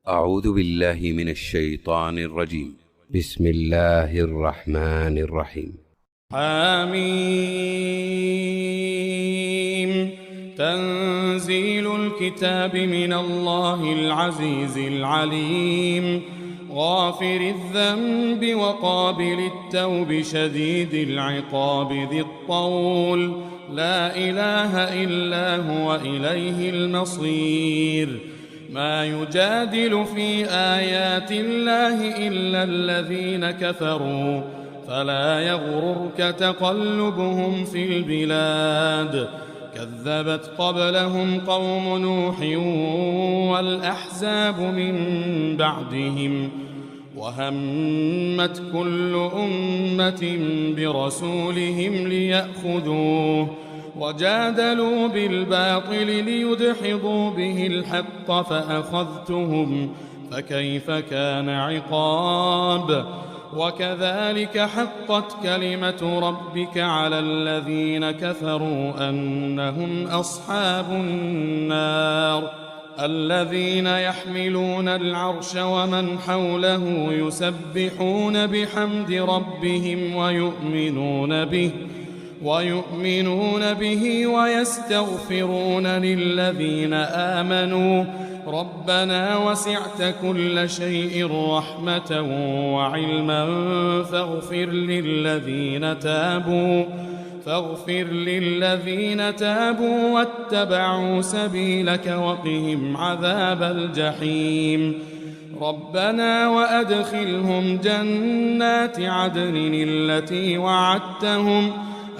أعوذ بالله من الشيطان الرجيم. بسم الله الرحمن الرحيم. حميم. تنزيل الكتاب من الله العزيز العليم، غافر الذنب وقابل التوب شديد العقاب ذي الطول، لا إله إلا هو إليه المصير. ما يجادل في آيات الله إلا الذين كفروا، فلا يغررك تقلبهم في البلاد. كذبت قبلهم قوم نوح والأحزاب من بعدهم، وهمت كل أمة برسولهم ليأخذوه، وجادلوا بالباطل ليدحضوا به الحق فأخذتهم، فكيف كان عقاب. وكذلك حقت كلمة ربك على الذين كفروا أنهم أصحاب النار. الذين يحملون العرش ومن حوله يسبحون بحمد ربهم ويؤمنون به ويستغفرون للذين آمنوا ربنا وسعت كل شيء رحمة وعلما فاغفر للذين تابوا واتبعوا سبيلك وقهم عذاب الجحيم. ربنا وأدخلهم جنات عدن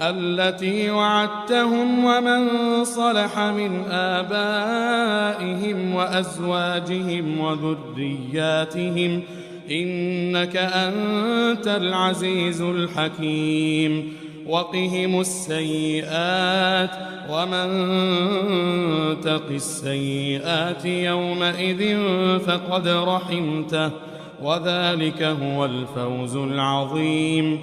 التي وعدتهم ومن صلح من آبائهم وأزواجهم وذرياتهم إنك أنت العزيز الحكيم. وقهم السيئات ومن تق السيئات يومئذ فقد رحمته، وذلك هو الفوز العظيم.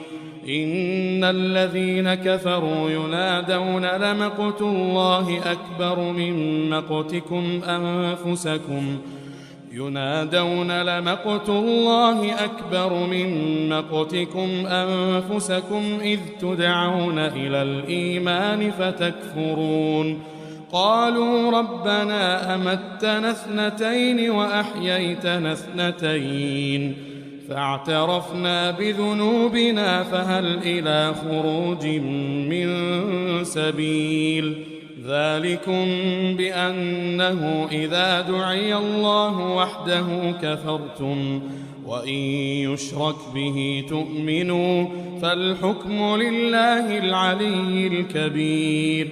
إن الذين كفروا ينادون لمقت الله أكبر من مقتكم أنفسكم إذ تدعون إلى الإيمان فتكفرون. قالوا ربنا أمتنا اثنتين وأحييتنا اثنتين فاعترفنا بذنوبنا فهل إلى خروج من سبيل. ذلكم بأنه إذا دعي الله وحده كفرتم وإن يشرك به تؤمنوا فالحكم لله العلي الكبير.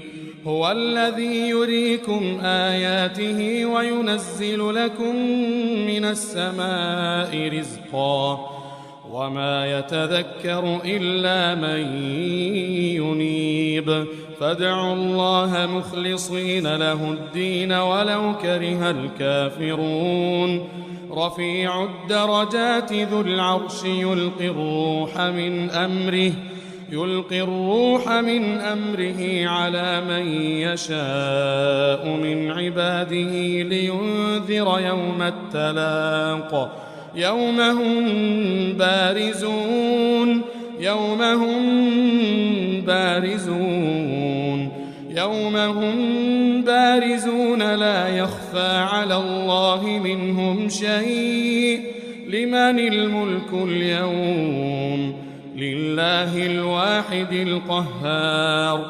هو الذي يريكم آياته وينزل لكم من السماء رزقا وما يتذكر إلا من ينيب. فادعوا الله مخلصين له الدين ولو كره الكافرون. رفيع الدرجات ذو العرش يلقي الروح من أمره على من يشاء من عباده لينذر يوم التلاق. يوم هم بارزون لا يخفى على الله منهم شيء. لمن الملك اليوم؟ لله الواحد القهار.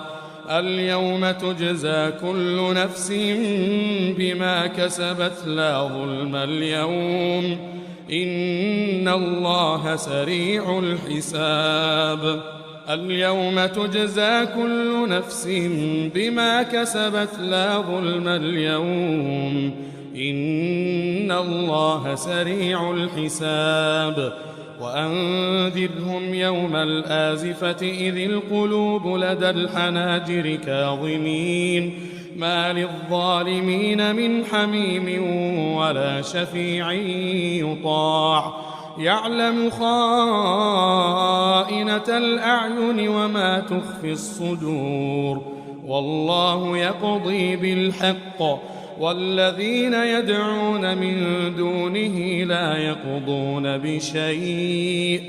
اليوم تجزى كل نفس بما كسبت لا ظلم اليوم إن الله سريع الحساب. اليوم تجزى كل نفس بما كسبت لا ظلم اليوم إن الله سريع الحساب. وأنذرهم يوم الآزفة إذ القلوب لدى الحناجر كاظمين ما للظالمين من حميم ولا شفيع يطاع. يعلم خائنة الأعين وما تخفي الصدور والله يقضي بالحق والذين يدعون من دونه لا يقضون بشيء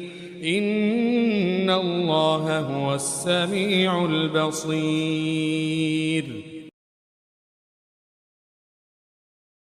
إن الله هو السميع البصير